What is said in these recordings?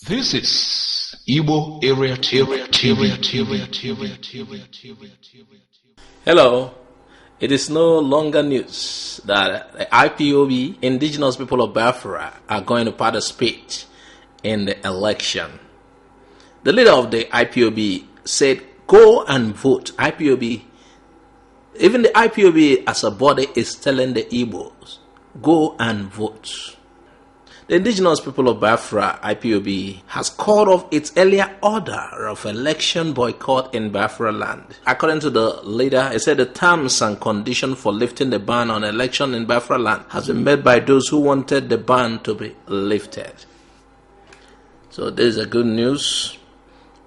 This is Igbo Area TV. Hello. It is no longer news that the IPOB, indigenous people of Biafra, are going to participate in the election. The leader of the IPOB said, go and vote. Even the IPOB as a body is telling the Igbos, go and vote. The indigenous people of Biafra, IPOB, has called off its earlier order of election boycott in Biafra land. According to the leader, he said the terms and conditions for lifting the ban on election in Biafra land has been met by those who wanted the ban to be lifted. So this is a good news.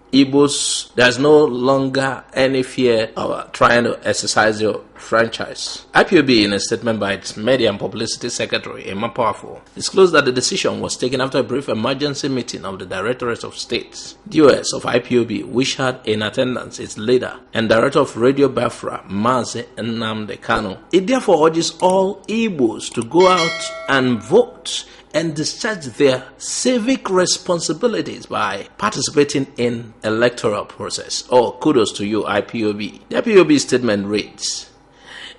Igbos, there's no longer any fear of trying to exercise your franchise. IPOB, in a statement by its Media and Publicity Secretary, Emma Powerful, disclosed that the decision was taken after a brief emergency meeting of the Directorate of State, DOS of IPOB, which had in attendance its leader and Director of Radio Biafra, Mazi Nnamdi Kanu. It therefore urges all Igbos to go out and vote and discharge their civic responsibilities by participating in electoral process. Oh, kudos to you, IPOB. The IPOB statement reads,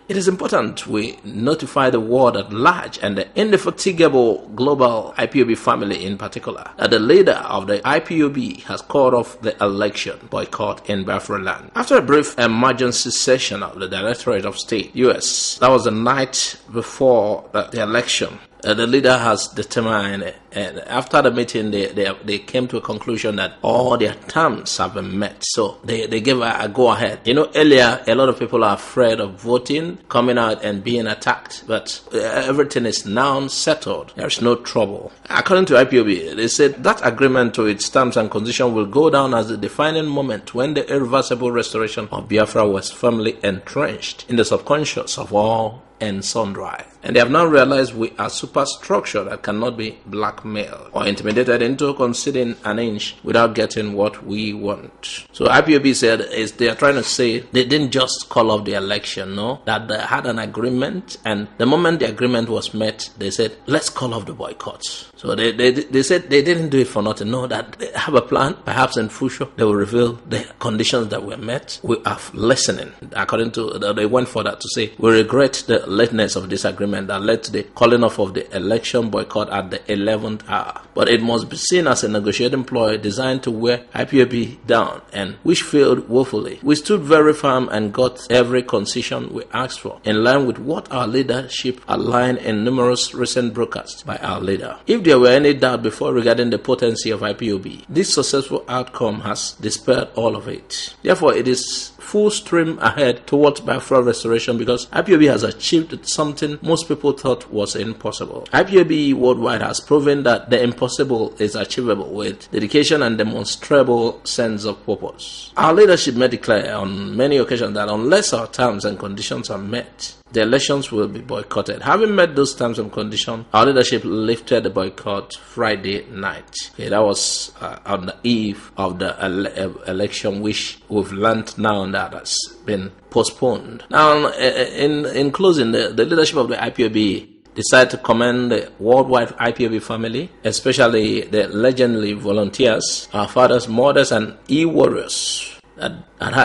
it is important we notify the world at large and the indefatigable global IPOB family in particular that the leader of the IPOB has called off the election boycott in Biafra land. After a brief emergency session of the Directorate of State, US, that was the night before the election, the leader has determined, and after the meeting, they came to a conclusion that all their terms have been met. So they gave a go-ahead. You know, earlier, a lot of people are afraid of voting, coming out and being attacked. But everything is now settled. There's no trouble. According to IPOB, they said that agreement to its terms and conditions will go down as the defining moment when the irreversible restoration of Biafra was firmly entrenched in the subconscious of all and sundry. And they have now realized we are superstructure that cannot be blackmailed or intimidated into conceding an inch without getting what we want. So IPOB said they are trying to say they didn't just call off the election, no, that they had an agreement, and the moment the agreement was met, they said, let's call off the boycott. So they said they didn't do it for nothing. No, that they have a plan. Perhaps in future they will reveal the conditions that were met. We are listening. According to, they went for that to say, we regret the lateness of this agreement that led to the calling off of the election boycott at the 11th hour. But it must be seen as a negotiating ploy designed to wear IPOB down, and which failed woefully. We stood very firm and got every concession we asked for, in line with what our leadership outlined in numerous recent broadcasts by our leader. If there were any doubt before regarding the potency of IPOB, this successful outcome has dispelled all of it. Therefore, it is full stream ahead towards Biafra restoration because IPOB has achieved something most people thought was impossible. IPOB worldwide has proven that the impossible is achievable with dedication and demonstrable sense of purpose. Our leadership made it clear on many occasions that unless our terms and conditions are met, the elections will be boycotted. Having met those terms and conditions, our leadership lifted the boycott Friday night. Okay, that was on the eve of the election, which we've learned now that has been postponed. Now, in closing, the leadership of the IPOB decided to commend the worldwide IPOB family, especially the legendary volunteers, our fathers, mothers, and e-warriors that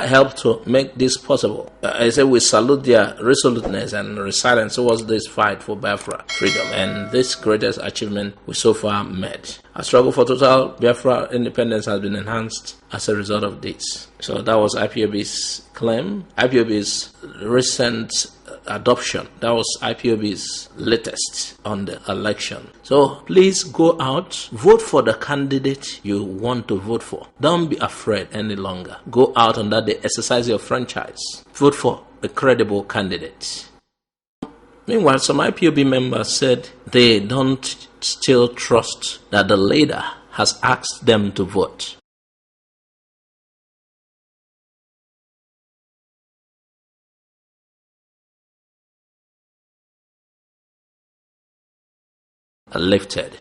helped to make this possible. I say we salute their resoluteness and resilience towards this fight for Biafra freedom and this greatest achievement we so far made. Our struggle for total Biafra independence has been enhanced as a result of this. So that was IPOB's claim. IPOB's recent adoption. That was IPOB's latest on the election. So please go out, vote for the candidate you want to vote for. Don't be afraid any longer. Go out under the exercise your franchise. Vote for a credible candidate. Meanwhile, some IPOB members said they don't still trust that the leader has asked them to vote. Lifted.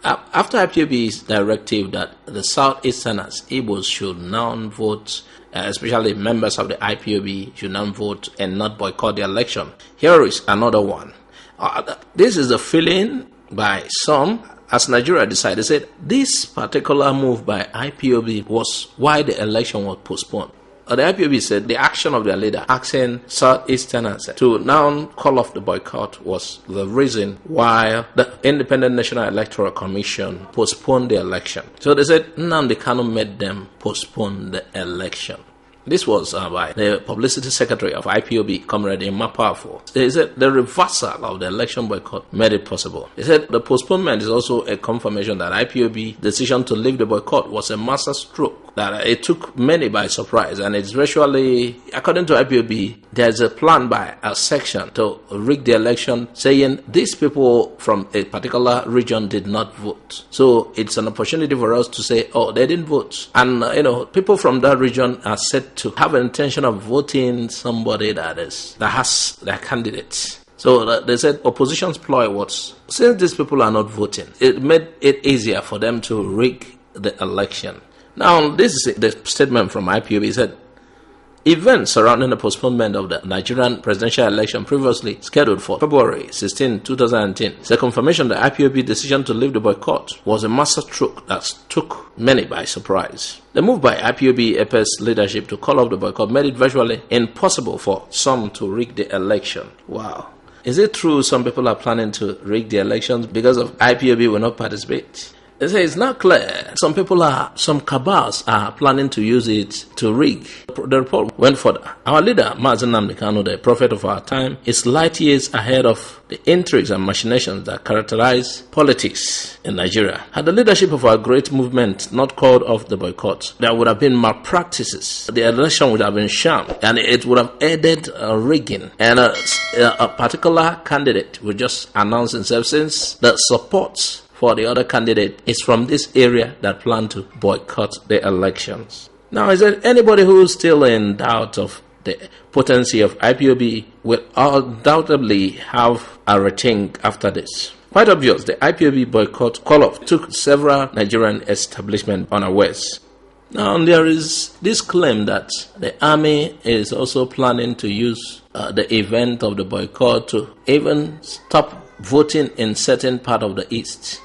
After IPOB's directive that the Southeasterners, Igbos, should now vote, especially members of the IPOB, should now vote and not boycott the election, here is another one. This is the feeling by some. As Nigeria decided, they said this particular move by IPOB was why the election was postponed. The IPOB said the action of their leader asking Southeasterners to now call off the boycott was the reason why the Independent National Electoral Commission postponed the election. So they said Nnamdi Kanu made them postpone the election. This was by the publicity secretary of IPOB, Comrade Powerful. He said the reversal of the election boycott made it possible. He said the postponement is also a confirmation that IPOB's decision to leave the boycott was a master stroke, that it took many by surprise, and it's virtually, according to IPOB, there's a plan by a section to rig the election, saying these people from a particular region did not vote. So it's an opportunity for us to say, oh, they didn't vote. And, people from that region are said to have an intention of voting somebody that has their candidate. So they said opposition's ploy was, since these people are not voting, it made it easier for them to rig the election. Now, this is the statement from IPOB. It said, events surrounding the postponement of the Nigerian presidential election previously scheduled for February 16, 2010 is a confirmation that IPOB's decision to leave the boycott was a masterstroke that took many by surprise. The move by IPOB APE's leadership to call off the boycott made it virtually impossible for some to rig the election. Wow. Is it true some people are planning to rig the elections because of IPOB will not participate? They say it's not clear. Some cabals are planning to use it to rig. The report went further. Our leader, Nnamdi Kanu, the prophet of our time, is light years ahead of the intrigues and machinations that characterize politics in Nigeria. Had the leadership of our great movement not called off the boycott, there would have been malpractices. The election would have been sham, and it would have aided rigging. And a particular candidate would just announce himself, since the support for the other candidate is from this area that plan to boycott the elections. Now, is there anybody who is still in doubt of the potency of IPOB will undoubtedly have a rethink after this? Quite obvious, the IPOB boycott call-off took several Nigerian establishments unawares. Now, there is this claim that the army is also planning to use the event of the boycott to even stop voting in certain part of the East.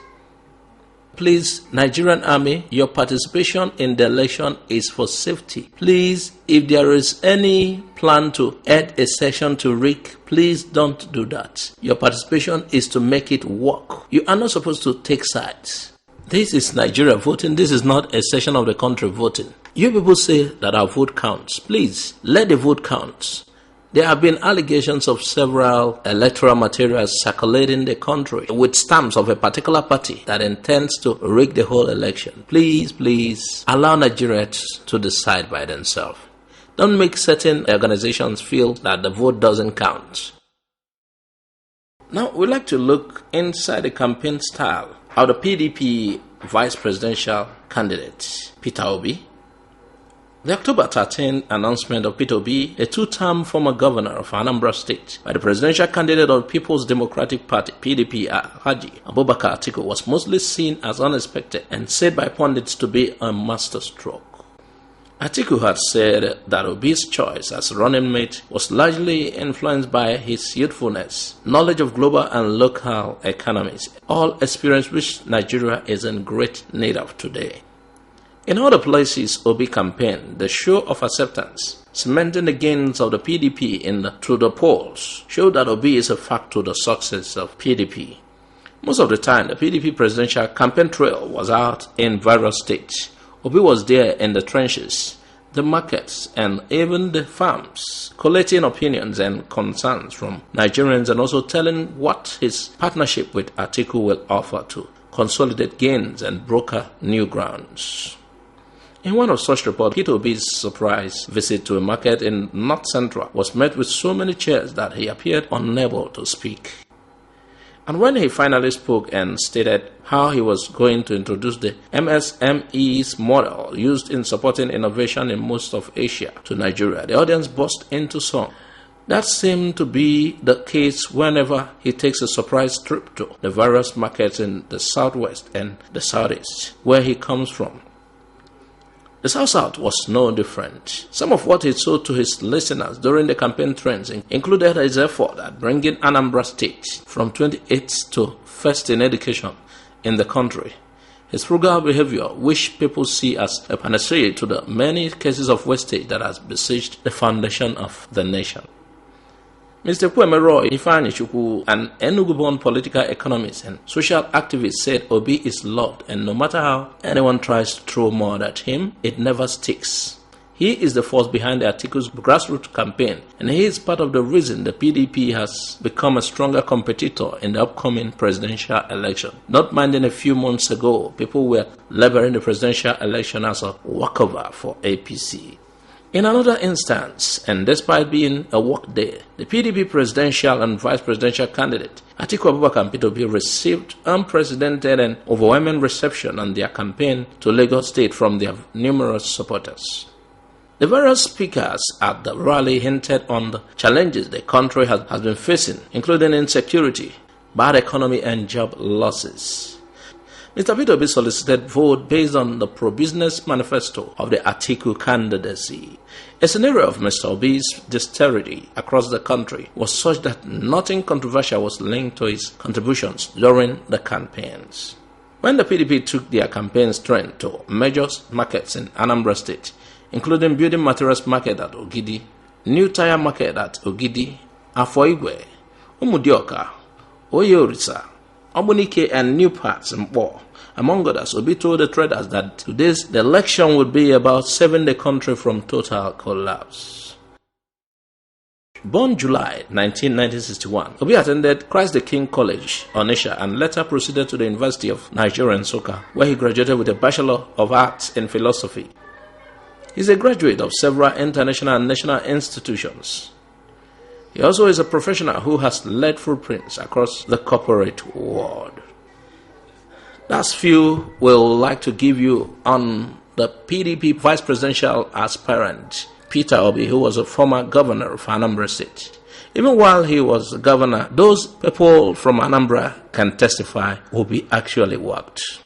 Please, Nigerian Army, your participation in the election is for safety. Please, if there is any plan to add a session to rig, please don't do that. Your participation is to make it work. You are not supposed to take sides. This is Nigeria voting. This is not a session of the country voting. You people say that our vote counts. Please, let the vote count. There have been allegations of several electoral materials circulating the country with stamps of a particular party that intends to rig the whole election. Please, allow Nigerians to decide by themselves. Don't make certain organizations feel that the vote doesn't count. Now, we'd like to look inside the campaign style of the PDP vice presidential candidate, Peter Obi. The October 13 announcement of Peter Obi, a two-term former governor of Anambra State, by the presidential candidate of the People's Democratic Party, PDP, Haji Abubakar Atiku, was mostly seen as unexpected and said by pundits to be a masterstroke. Atiku had said that Obi's choice as running mate was largely influenced by his youthfulness, knowledge of global and local economies, all experience which Nigeria is in great need of today. In other places, Obi campaigned, the show of acceptance, cementing the gains of the PDP through the polls, showed that Obi is a factor to the success of PDP. Most of the time, the PDP presidential campaign trail was out in various states. Obi was there in the trenches, the markets, and even the farms, collecting opinions and concerns from Nigerians and also telling what his partnership with Atiku will offer to consolidate gains and broker new grounds. In one of such reports, Peter Obi's surprise visit to a market in North Central was met with so many cheers that he appeared unable to speak. And when he finally spoke and stated how he was going to introduce the MSME's model used in supporting innovation in most of Asia to Nigeria, the audience burst into song. That seemed to be the case whenever he takes a surprise trip to the various markets in the southwest and the southeast, where he comes from. The South was no different. Some of what he told to his listeners during the campaign trends included his effort at bringing Anambra State from 28th to first in education in the country. His frugal behavior, which people see as a panacea to the many cases of wastage that has besieged the foundation of the nation. Mr. Kwemero Ifeanyi, an Enugu-born political economist and social activist, said Obi is loved, and no matter how anyone tries to throw mud at him, it never sticks. He is the force behind the Atiku's grassroots campaign, and he is part of the reason the PDP has become a stronger competitor in the upcoming presidential election. Not minding a few months ago, people were labeling the presidential election as a walkover for APC. In another instance, and despite being a work day, the PDP presidential and vice presidential candidate, Atiku Abubakar and Peter Obi, received unprecedented and overwhelming reception on their campaign to Lagos State from their numerous supporters. The various speakers at the rally hinted on the challenges the country has been facing, including insecurity, bad economy, and job losses. Mr. Peter Obi solicited vote based on the pro-business manifesto of the Atiku candidacy. A scenario of Mr. Obi's dexterity across the country was such that nothing controversial was linked to his contributions during the campaigns. When the PDP took their campaign strength to major markets in Anambra State, including building materials market at Ogidi, new tire market at Ogidi, Afoigwe, Umudioka, Oyorisa, Obunike, and new parts in Bo. Among others, Obi told the traders that today's the election would be about saving the country from total collapse. Born July 1961, Obi attended Christ the King College, Onitsha, and later proceeded to the University of Nigeria in Nsukka, where he graduated with a Bachelor of Arts in Philosophy. He is a graduate of several international and national institutions. He also is a professional who has led footprints across the corporate world. That's few we'll like to give you on the PDP vice presidential aspirant, Peter Obi, who was a former governor of Anambra State. Even while he was governor, those people from Anambra can testify Obi actually worked.